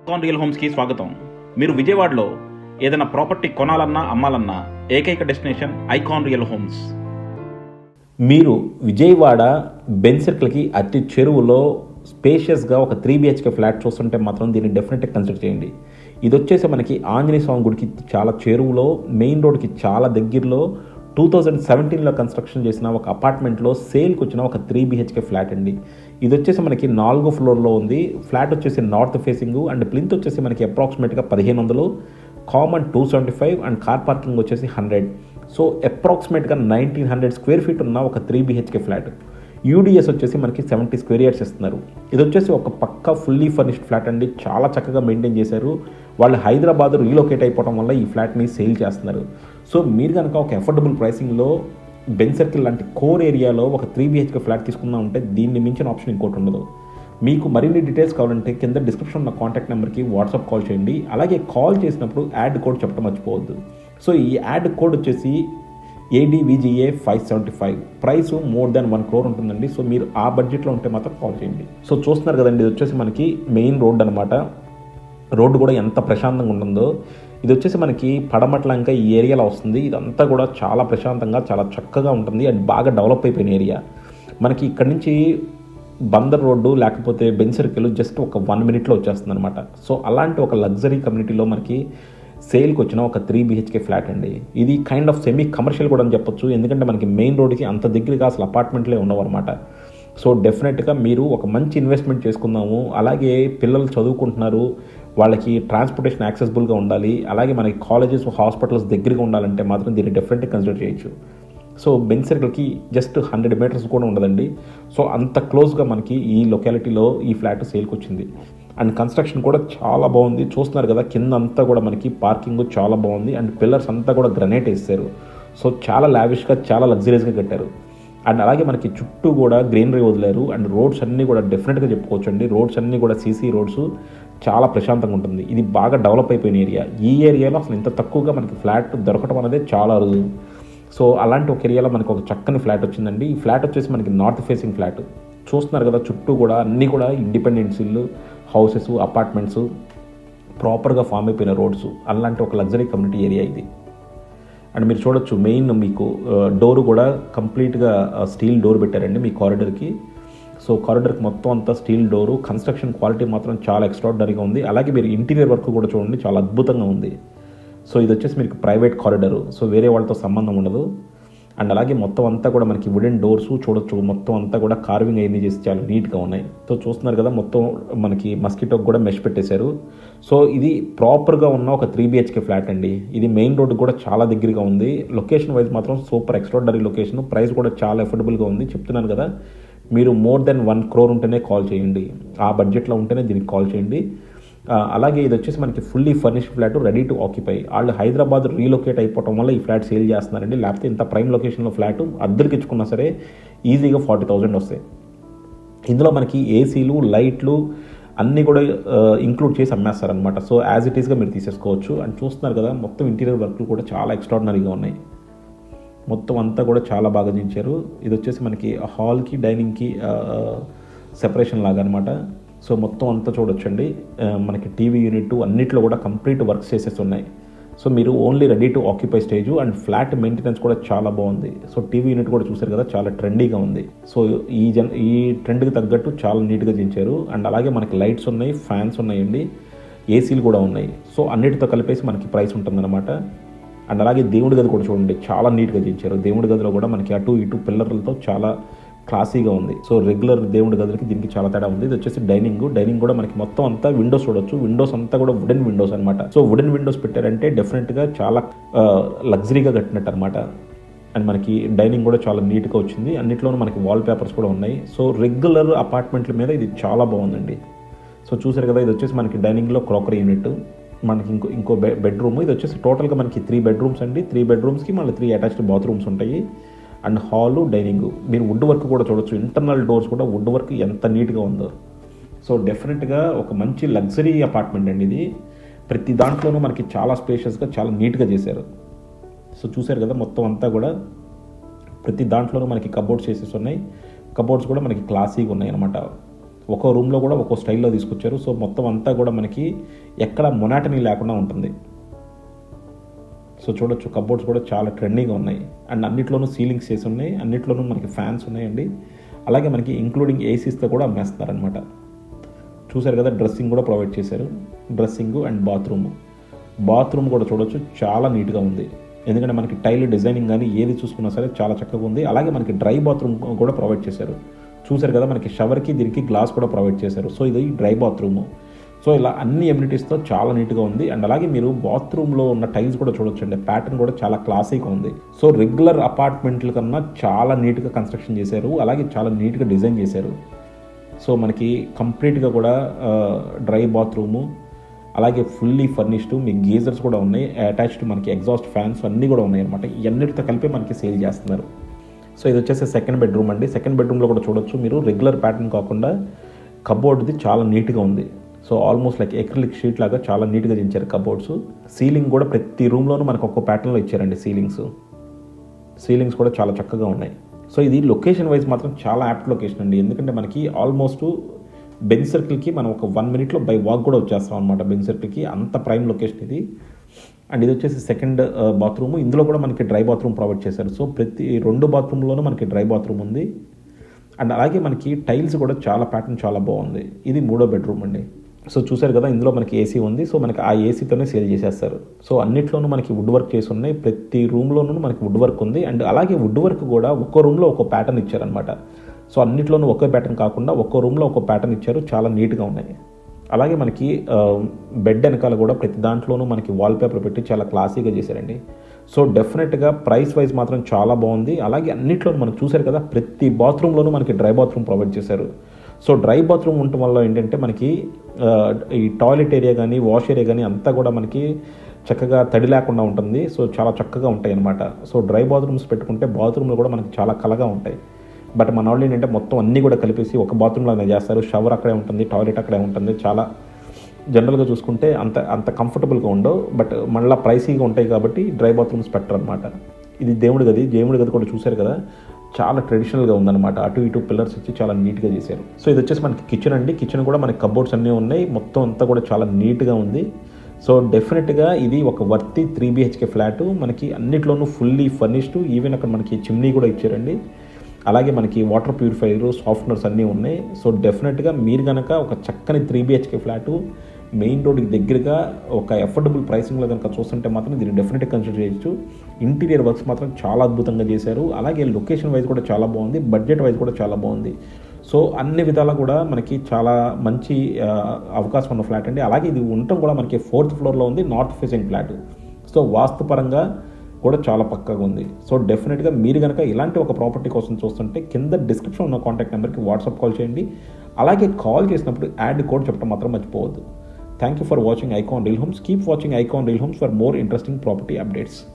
Icon real హోమ్స్కి స్వాగతం. మీరు విజయవాడలో ఏదైనా ప్రాపర్టీ కొనాలన్నా అమ్మాలన్నా ఏకైక డెస్టినేషన్ ఐకాన్ రియల్ హోమ్స్. మీరు విజయవాడ బెంజ్ సర్కిల్కి అతి చెరువులో స్పేషియస్గా ఒక 3 BHK ఫ్లాట్ చూస్తుంటే మాత్రం దీన్ని డెఫినెట్గా కన్సిడర్ చేయండి. ఇది వచ్చేసి మనకి ఆంజనేయ స్వామి గుడికి చాలా చెరువులో, మెయిన్ రోడ్కి చాలా దగ్గరలో 2017లో కన్స్ట్రక్షన్ చేసిన ఒక అపార్ట్మెంట్లో సేల్కి వచ్చిన ఒక 3 BHK ఫ్లాట్ అండి. ఇది వచ్చేసి మనకి 4వ ఫ్లోర్లో ఉంది. ఫ్లాట్ వచ్చేసి నార్త్ ఫేసింగ్ అండ్ ప్లింత్ వచ్చేసి మనకి అప్రాక్సిమేట్గా 1500, కామన్ 275 అండ్ కార్ పార్కింగ్ వచ్చేసి 100. సో అప్రాక్సిమేట్గా 1900 స్క్వేర్ ఫీట్ ఉన్న ఒక 3 BHK ఫ్లాట్. యూడిఎస్ వచ్చేసి మనకి 70 స్క్వేర్ యార్డ్స్ ఇస్తున్నారు. ఇది వచ్చేసి ఒక పక్కా ఫుల్లీ ఫర్నిష్డ్ ఫ్లాట్ అండి. చాలా చక్కగా మెయింటైన్ చేశారు. వాళ్ళు హైదరాబాద్ రీలొకేట్ అయిపోవడం వల్ల ఈ ఫ్లాట్ని సేల్ చేస్తున్నారు. సో మీరు కనుక ఒక అఫోర్డబుల్ ప్రైసింగ్లో బెంజ్ సర్కిల్ లాంటి కోర్ ఏరియాలో ఒక 3 BHK ఫ్లాట్ తీసుకుందాం అంటే దీన్ని మించిన ఆప్షన్ ఇంకోటి ఉండదు. మీకు మరిన్ని డీటెయిల్స్ కావాలంటే కింద డిస్క్రిప్షన్ ఉన్న కాంటాక్ట్ నెంబర్కి వాట్సాప్ కాల్ చేయండి. అలాగే కాల్ చేసినప్పుడు యాడ్ కోడ్ చెప్పడం మర్చిపోవద్దు. సో ఈ యాడ్ కోడ్ వచ్చేసి ADVGA 575. Price more than 1 crore ఉంటుందండి. సో మీరు ఆ బడ్జెట్లో ఉంటే మాత్రం కాల్ చేయండి. సో చూస్తున్నారు కదండి, ఇది వచ్చేసి మనకి మెయిన్ రోడ్ అనమాట. రోడ్డు కూడా ఎంత ప్రశాంతంగా ఉంటుందో. ఇది వచ్చేసి మనకి పడమట్లంక ఈ ఏరియాలో వస్తుంది. ఇదంతా కూడా చాలా ప్రశాంతంగా చాలా చక్కగా ఉంటుంది అండ్ బాగా డెవలప్ అయిపోయిన ఏరియా. మనకి ఇక్కడ నుంచి బందర్ రోడ్డు లేకపోతే బెంజ్ సర్కిల్ జస్ట్ ఒక 1 minute వచ్చేస్తుంది అనమాట. సో అలాంటి ఒక లగ్జరీ కమ్యూనిటీలో మనకి సేల్కి వచ్చిన ఒక 3 BHK ఫ్లాట్ అండి. ఇది కైండ్ ఆఫ్ సెమీ కమర్షియల్ కూడా అని చెప్పొచ్చు. ఎందుకంటే మనకి మెయిన్ రోడ్కి అంత దగ్గరగా అసలు అపార్ట్మెంట్లే ఉండవు అనమాట. సో డెఫినెట్గా మీరు ఒక మంచి ఇన్వెస్ట్మెంట్ చేసుకుందాము. అలాగే పిల్లలు చదువుకుంటున్నారు, వాళ్ళకి ట్రాన్స్పోర్టేషన్ యాక్సెసిబుల్గా ఉండాలి, అలాగే మనకి కాలేజెస్ హాస్పిటల్స్ దగ్గరగా ఉండాలంటే మాత్రం దీన్ని డెఫినెట్గా కన్సిడర్ చేయొచ్చు. సో బెంజ్ సర్కిల్కి జస్ట్ 100 meters కూడా ఉండదండి. సో అంత క్లోజ్గా మనకి ఈ లొకాలిటీలో ఈ ఫ్లాట్ సేల్కి వచ్చింది. అండ్ కన్స్ట్రక్షన్ కూడా చాలా బాగుంది. చూస్తున్నారు కదా, కింద అంతా కూడా మనకి పార్కింగ్ చాలా బాగుంది అండ్ పిల్లర్స్ అంతా కూడా గ్రనైట్ వేస్తారు. సో చాలా లావిష్గా చాలా లగ్జరీస్గా కట్టారు. అండ్ అలాగే మనకి చుట్టూ కూడా గ్రీనరీ వదిలేరు అండ్ రోడ్స్ అన్నీ కూడా డెఫినెట్గా చెప్పుకోవచ్చు అండి. రోడ్స్ అన్నీ కూడా సీసీ రోడ్స్, చాలా ప్రశాంతంగా ఉంటుంది. ఇది బాగా డెవలప్ అయిపోయిన ఏరియా. ఈ ఏరియాలో అసలు ఇంత తక్కువగా మనకి ఫ్లాట్ దొరకడం అనేది చాలా అరుదు. సో అలాంటి ఒక ఏరియాలో మనకు ఒక చక్కని ఫ్లాట్ వచ్చిందండి. ఈ ఫ్లాట్ వచ్చేసి మనకి నార్త్ ఫేసింగ్ ఫ్లాట్. చూస్తున్నారు కదా, చుట్టూ కూడా అన్నీ కూడా ఇండిపెండెంట్ ఇల్లు, హౌసెస్, అపార్ట్మెంట్స్, ప్రాపర్గా ఫామ్ అయిపోయిన రోడ్స్, అలాంటి ఒక లగ్జరీ కమ్యూనిటీ ఏరియా ఇది. అండ్ మీరు చూడొచ్చు, మెయిన్ మీకు డోర్ కూడా కంప్లీట్గా స్టీల్ డోర్ పెట్టారండి మీ కారిడర్కి. సో కారిడర్కి మొత్తం అంతా స్టీల్ డోరు. కన్స్ట్రక్షన్ క్వాలిటీ మాత్రం చాలా ఎక్స్ట్రాడినరీగా ఉంది. అలాగే మీరు ఇంటీరియర్ వర్క్ కూడా చూడండి, చాలా అద్భుతంగా ఉంది. సో ఇది వచ్చేసి మీకు ప్రైవేట్ కారిడరు. సో వేరే వాళ్ళతో సంబంధం ఉండదు. అండ్ అలాగే మొత్తం అంతా కూడా మనకి వుడెన్ డోర్స్ చూడొచ్చు. మొత్తం అంతా కూడా కార్వింగ్ అయ్యి చేసి చాలా నీట్గా ఉన్నాయి. సో చూస్తున్నారు కదా, మొత్తం మనకి మస్కిటోకి కూడా మెష్ పెట్టేశారు. సో ఇది ప్రాపర్గా ఉన్న ఒక 3 BHK ఫ్లాట్ అండి. ఇది మెయిన్ రోడ్డు కూడా చాలా దగ్గరగా ఉంది. లొకేషన్ వైజ్ మాత్రం సూపర్ ఎక్స్ట్రాడినరీ లొకేషన్. ప్రైస్ కూడా చాలా అఫోర్డబుల్గా ఉంది. చెప్తున్నాను కదా, మీరు మోర్ దెన్ 1 crore ఉంటేనే కాల్ చేయండి. ఆ బడ్జెట్లో ఉంటేనే దీనికి కాల్ చేయండి. అలాగే ఇది వచ్చేసి మనకి fully furnished flat, ready to occupy. వాళ్ళు హైదరాబాద్ రీలొకేట్ అయిపోవడం వల్ల ఈ ఫ్లాట్ సేల్ చేస్తున్నారండి. లేకపోతే ఇంత ప్రైమ్ లొకేషన్లో ఫ్లాట్ అద్దెకి ఇచ్చుకున్నా సరే ఈజీగా 40,000 వస్తాయి. ఇందులో మనకి ఏసీలు, లైట్లు అన్నీ కూడా ఇంక్లూడ్ చేసి అమ్మేస్తారనమాట. సో యాజ్ ఇట్ ఈస్గా మీరు తీసేసుకోవచ్చు. అండ్ చూస్తున్నారు కదా, మొత్తం ఇంటీరియర్ వర్క్లు కూడా చాలా ఎక్స్ట్రాడినరీగా ఉన్నాయి. మొత్తం అంతా కూడా చాలా బాగా చేయించారు. ఇది వచ్చేసి మనకి హాల్కి డైనింగ్కి సెపరేషన్ లాగా అనమాట. సో మొత్తం అంతా చూడొచ్చండి. మనకి టీవీ యూనిట్ అన్నిట్లో కూడా కంప్లీట్ వర్క్స్ చేసేసి ఉన్నాయి. సో మీరు only ready to occupy stage. And flat maintenance కూడా చాలా బాగుంది. సో టీవీ యూనిట్ కూడా చూసారు కదా, చాలా ట్రెండీగా ఉంది. సో ఈ ట్రెండ్కి తగ్గట్టు చాలా నీట్గా చేయించారు. అండ్ అలాగే మనకి లైట్స్ ఉన్నాయి, ఫ్యాన్స్ ఉన్నాయండి, ఏసీలు కూడా ఉన్నాయి. సో అన్నిటితో కలిపేసి మనకి ప్రైస్ ఉంటుందన్నమాట. అండ్ అలాగే దేవుడి గది కూడా చూడండి, చాలా నీట్గా చేయించారు. దేవుడి గదిలో కూడా మనకి అటు ఇటు పిల్లర్లతో చాలా క్లాసీగా ఉంది. సో రెగ్యులర్ దేవుడి గదులకి దీనికి చాలా తేడా ఉంది. ఇది వచ్చేసి డైనింగ్ కూడా మనకి మొత్తం అంతా విండోస్ చూడొచ్చు. విండోస్ అంతా కూడా వుడెన్ విండోస్ అనమాట. సో వుడెన్ విండోస్ పెట్టారంటే డెఫినెట్గా చాలా లగ్జరీగా కట్టినట్టు అనమాట. అండ్ మనకి డైనింగ్ కూడా చాలా నీట్గా వచ్చింది. అన్నిట్లోనూ మనకి వాల్ పేపర్స్ కూడా ఉన్నాయి. సో రెగ్యులర్ అపార్ట్మెంట్ల మీద ఇది చాలా బాగుందండి. సో చూసారు కదా, ఇది వచ్చేసి మనకి డైనింగ్లో క్రాకరీ యూనిట్, మనకి ఇంకో బెడ్రూమ్. ఇది వచ్చేసి టోటల్గా మనకి 3 bedrooms అండి. 3 bedrooms మళ్ళీ 3 అటాచ్డ్ బాత్రూమ్స్ ఉంటాయి. And hall, dining. మీరు వుడ్ వర్క్ కూడా చూడొచ్చు. ఇంటర్నల్ డోర్స్ కూడా వుడ్ వర్క్ ఎంత నీట్గా ఉందో. సో డెఫినెట్గా ఒక మంచి లగ్జరీ అపార్ట్మెంట్ అండి ఇది. ప్రతి దాంట్లోనూ మనకి చాలా స్పేషియస్గా చాలా నీట్గా చేశారు. సో చూసారు కదా, మొత్తం అంతా కూడా ప్రతి దాంట్లోనూ మనకి కబోర్డ్స్ చేసేసి ఉన్నాయి. కబోర్డ్స్ కూడా మనకి క్లాసీగా ఉన్నాయి అనమాట. ఒక్కో రూమ్లో కూడా ఒక్కో స్టైల్లో తీసుకొచ్చారు. సో మొత్తం అంతా కూడా మనకి ఎక్కడ మొనాటనీ లేకుండా ఉంటుంది. సో చూడొచ్చు, కబోర్డ్స్ కూడా చాలా ట్రెండింగ్గా ఉన్నాయి. అండ్ అన్నిట్లోనూ సీలింగ్స్ చేసి ఉన్నాయి, అన్నిట్లోనూ మనకి ఫ్యాన్స్ ఉన్నాయండి. అలాగే మనకి ఇంక్లూడింగ్ ఏసీస్తో కూడా అమ్మేస్తున్నారనమాట. చూసారు కదా, డ్రెస్సింగ్ కూడా ప్రొవైడ్ చేశారు. డ్రెస్సింగ్ అండ్ బాత్రూమ్ కూడా చూడొచ్చు, చాలా నీట్గా ఉంది. ఎందుకంటే మనకి టైల్ డిజైనింగ్ కానీ ఏది చూసుకున్నా సరే చాలా చక్కగా ఉంది. అలాగే మనకి డ్రై బాత్రూమ్ కూడా ప్రొవైడ్ చేశారు. చూసారు కదా, మనకి షవర్కి దీనికి గ్లాస్ కూడా ప్రొవైడ్ చేశారు. సో ఇది డ్రై బాత్రూము. సో ఇలా అన్ని ఎమ్యూనిటీస్తో చాలా నీట్గా ఉంది. అండ్ అలాగే మీరు బాత్రూంలో ఉన్న టైల్స్ కూడా చూడొచ్చండి, ప్యాటర్న్ కూడా చాలా క్లాసీగా ఉంది. సో రెగ్యులర్ అపార్ట్మెంట్ల కన్నా చాలా నీట్గా కన్స్ట్రక్షన్ చేశారు, అలాగే చాలా నీట్గా డిజైన్ చేశారు. సో మనకి కంప్లీట్గా కూడా డ్రై బాత్రూము, అలాగే ఫుల్లీ ఫర్నిష్డ్, మీకు గీజర్స్ కూడా ఉన్నాయి, అటాచ్డ్ మనకి ఎగ్జాస్ట్ ఫ్యాన్స్ అన్నీ కూడా ఉన్నాయి అనమాట. ఇవన్నిటితో కలిపి మనకి సేల్ చేస్తున్నారు. సో ఇది వచ్చేసి సెకండ్ బెడ్రూమ్ అండి. సెకండ్ బెడ్రూమ్లో కూడా చూడొచ్చు మీరు, రెగ్యులర్ ప్యాటర్న్ కాకుండా కబోర్డ్ది చాలా నీట్గా ఉంది. So almost like acrylic sheet లాగా చాలా నీట్గా దించారు కబోర్డ్స్. సీలింగ్ కూడా ప్రతి రూమ్లోనూ మనకు ఒక్కో ప్యాటర్న్లో ఇచ్చారండి. సీలింగ్స్ కూడా చాలా చక్కగా ఉన్నాయి. సో ఇది లొకేషన్ వైజ్ మాత్రం చాలా యాప్ట్ లొకేషన్ అండి. ఎందుకంటే మనకి ఆల్మోస్ట్ బెంజ్ సర్కిల్కి మనం ఒక 1 minute బై వాక్ కూడా వచ్చేస్తాం అనమాట. బెంజ్ సర్కిల్కి అంత ప్రైమ్ లొకేషన్ ఇది. అండ్ ఇది వచ్చేసి సెకండ్ బాత్రూమ్. ఇందులో కూడా మనకి డ్రై బాత్రూమ్ ప్రొవైడ్ చేశారు. సో ప్రతి 2 బాత్రూంలోనూ మనకి డ్రై బాత్రూమ్ ఉంది. అండ్ అలాగే మనకి టైల్స్ కూడా చాలా ప్యాటర్న్ చాలా బాగుంది. ఇది 3వ బెడ్రూమ్ అండి. సో చూసారు కదా, ఇందులో మనకి ఏసీ ఉంది. సో మనకి ఆ ఏసీతోనే సేల్ చేసేస్తారు. సో అన్నిట్లోనూ మనకి వుడ్ వర్క్ చేసి ఉన్నాయి, ప్రతి రూమ్లోనూ మనకి వుడ్ వర్క్ ఉంది. అండ్ అలాగే వుడ్ వర్క్ కూడా ఒక్కో రూమ్లో ఒక్కో ప్యాటర్న్ ఇచ్చారనమాట. సో అన్నిట్లోనూ ఒకే ప్యాటర్న్ కాకుండా ఒక్కో రూమ్లో ఒక్కో ప్యాటర్న్ ఇచ్చారు, చాలా నీట్గా ఉన్నాయి. అలాగే మనకి బెడ్ వెనకాల కూడా ప్రతి దాంట్లోనూ మనకి వాల్పేపర్ పెట్టి చాలా క్లాసీగా చేశారండి. సో డెఫినెట్గా ప్రైస్ వైజ్ మాత్రం చాలా బాగుంది. అలాగే అన్నిట్లోనూ మనకు చూసారు కదా, ప్రతి బాత్రూంలోనూ మనకి డ్రై బాత్రూమ్ ప్రొవైడ్ చేశారు. సో డ్రై బాత్రూమ్ ఉండటం వల్ల ఏంటంటే మనకి ఈ టాయిలెట్ ఏరియా కానీ వాష్ ఏరియా కానీ అంతా కూడా మనకి చక్కగా తడి లేకుండా ఉంటుంది. సో చాలా చక్కగా ఉంటాయి అన్నమాట. సో డ్రై బాత్రూమ్స్ పెట్టుకుంటే బాత్రూమ్లో కూడా మనకి చాలా కలగా ఉంటాయి. బట్ మన వాళ్ళు ఏంటంటే మొత్తం అన్నీ కూడా కలిపేసి ఒక బాత్రూంలోనే చేస్తారు. షవర్ అక్కడే ఉంటుంది, టాయిలెట్ అక్కడే ఉంటుంది. చాలా జనరల్గా చూసుకుంటే అంత కంఫర్టబుల్గా ఉండవు. బట్ మళ్ళీ ప్రైసీగా ఉంటాయి కాబట్టి డ్రై బాత్రూమ్స్ పెట్టరు అనమాట. ఇది దేవుడి గది కూడా చూశారు కదా, చాలా ట్రెడిషనల్గా ఉందన్నమాట. అటు ఇటు పిల్లర్స్ ఇచ్చి చాలా నీట్గా చేశారు. సో ఇది వచ్చేసి మనకి కిచెన్ అండి. కిచెన్ కూడా మనకి కబోర్డ్స్ అన్నీ ఉన్నాయి, మొత్తం అంతా కూడా చాలా నీట్గా ఉంది. సో డెఫినెట్గా ఇది ఒక వర్తి 3 BHK ఫ్లాట్. మనకి అన్నిట్లోనూ ఫుల్లీ ఫర్నిష్డ్. ఈవెన్ అక్కడ మనకి చిమ్నీ కూడా ఇచ్చారండి. అలాగే మనకి వాటర్ ప్యూరిఫైయర్, సాఫ్ట్నర్స్ అన్నీ ఉన్నాయి. సో డెఫినెట్గా మీరు కనుక ఒక చక్కని 3 BHK ఫ్లాటు మెయిన్ రోడ్కి దగ్గరగా ఒక అఫోర్డబుల్ ప్రైసింగ్లో కనుక చూస్తుంటే మాత్రం దీన్ని డెఫినెట్గా కన్సిడర్ చేయొచ్చు. ఇంటీరియర్ వర్క్స్ మాత్రం చాలా అద్భుతంగా చేశారు. అలాగే లొకేషన్ వైజ్ కూడా చాలా బాగుంది, బడ్జెట్ వైజ్ కూడా చాలా బాగుంది. సో అన్ని విధాలా కూడా మనకి చాలా మంచి అవకాశం ఉన్న ఫ్లాట్ అండి. అలాగే ఇది ఉండటం కూడా మనకి 4th ఫ్లోర్లో ఉంది, నార్త్ ఫేసింగ్ ఫ్లాట్. సో వాస్తుపరంగా కూడా చాలా పక్కాగా ఉంది. సో డెఫినెట్గా మీరు కనుక ఇలాంటి ఒక ప్రాపర్టీ కోసం చూస్తుంటే కింద డిస్క్రిప్షన్ ఉన్న కాంటాక్ట్ నెంబర్కి వాట్సాప్ కాల్ చేయండి. అలాగే కాల్ చేసినప్పుడు యాడ్ కోడ్ చెప్పడం మాత్రం మర్చిపోవద్దు. Thank you for watching Icon Real Homes. Keep watching Icon Real Homes for more interesting property updates.